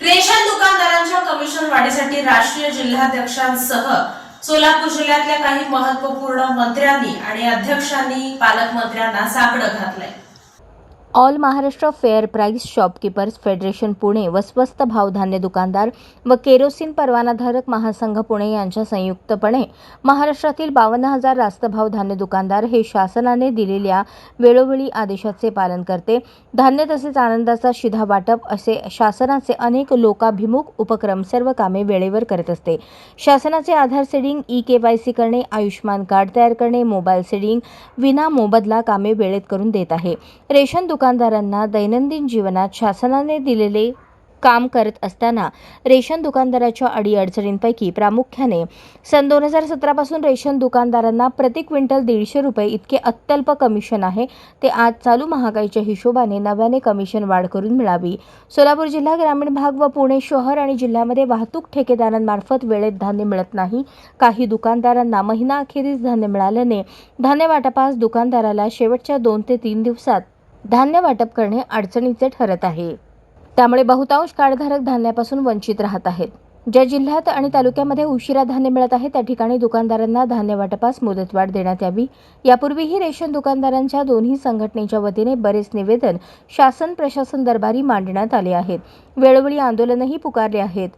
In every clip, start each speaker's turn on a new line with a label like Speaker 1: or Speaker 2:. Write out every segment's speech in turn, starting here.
Speaker 1: Ration दुकानदारांच्या commission वाढीसाठी राष्ट्रीय जिल्हाध्यक्षांसह सोलापूर जिल्ह्यातल्या काही महत्त्वपूर्ण मंत्र्यांनी आणि अध्यक्षांनी पालकमंत्र्यांना साकडं घातलंय।
Speaker 2: All Maharashtra fair price shopkeepers federation Pune व स्वस्त भाव धान्य दुकानदार व केरोसिन परवानाधारक महासंघ पुणे यांच्या संयुक्तपणे महाराष्ट्रातील 52,000 रास्त भाव धान्य दुकानदार हे शासनाने दिलेल्या वेळोवेळी आदेशाचे पालन करते, धान्य तसेच आनंदाचा शिधा वाटप असे शासनाचे अनेक लोकाभिमुख उपक्रम सर्व कामे वेळेवर करत असते। शासनाचे आधार सीडिंग, ई-KYC करणे, आयुष्मान कार्ड तयार करणे, मोबाईल सीडिंग विना मोबदला कामे वेळेत करून देत आहे। रेशन दुकानदारांना दैनंदिन जीवनात शासनाने दिलेले काम करत असताना रेशन दुकानदाराच्या अडीअडचणींपैकी प्रामुख्याने सन 2017 पासून रेशन दुकानदारांना प्रति क्विंटल 150 रुपये इतके अत्यल्प कमिशन आहे, ते आज चालू महागाईच्या हिशोबाने नव्याने कमिशन वाढ करून मिळावी। सोलापूर जिल्हा ग्रामीण भाग व पुणे शहर आणि जिल्ह्यामध्ये वाहतूक ठेकेदारांमार्फत वेळेत धान्य मिळत नाही। काही दुकानदारांना महिनाअखेरीस धान्य मिळाल्याने धान्य वाटपास दुकानदाराला शेवटच्या 2 ते 3 दिवसात धान्य वाटप करणे अडचणीचे ठरत आहे। त्यामुळे बहुतांश कार्डधारक धान्यापासून वंचित राहत आहेत। ज्या जिल्ह्यात आणि तालुक्यामध्ये उशिरा धान्य मिळत आहे त्या ठिकाणी दुकानदारांना धान्य वाटपास मुदतवाढ देण्यात यावी। यापूर्वीही रेशन दुकानदारांच्या दोन्ही संघटनेच्या वतीने बरेच निवेदन शासन प्रशासन दरबारी मांडण्यात आले आहेत। वेळोवेळी आंदोलनही पुकारले आहेत।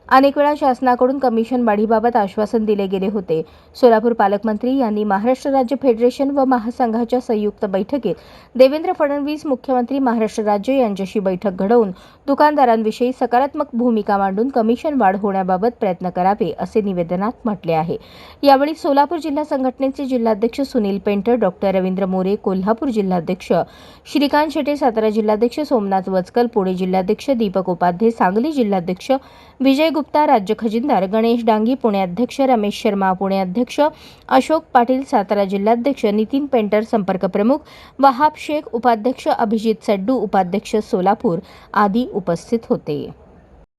Speaker 2: अनेक वेळा शासनाकडून कमिशन वाढीबाबत आश्वासन दिले गेले होते। सोलापूर पालकमंत्री यांनी महाराष्ट्र राज्य फेडरेशन व महासंघाच्या संयुक्त बैठकीत देवेंद्र फडणवीस मुख्यमंत्री महाराष्ट्र राज्य यांच्याशी बैठक घडवून दुकानदारांविषयी सकारात्मक भूमिका मांडून कमिशन वाढ होण्याबाबत प्रयत्न करावे असे निवेदनात म्हटले आहे। यावेळी सोलापूर जिल्हा संघटनेचे जिल्हाध्यक्ष सुनील पेंटर, डॉक्टर रवींद्र मोरे, कोल्हापूर जिल्हाध्यक्ष श्रीकांत शेटे, सातारा जिल्हाध्यक्ष सोमनाथ वचकल, पुणे जिल्हाध्यक्ष दीपक उपाध्ये, सांगली जिल्हाध्यक्ष विजय गुप्ता, राज्य खजिनदार गणेश डांगी, पुणे अध्यक्ष रमेश शर्मा, पुणे अध्यक्ष अशोक पाटील, सातारा जिल्हाध्यक्ष नितीन पेंटर, संपर्क प्रमुख वहाब शेख, उपाध्यक्ष अभिजित सड्डू, उपाध्यक्ष सोलापूर आदी उपस्थित होते।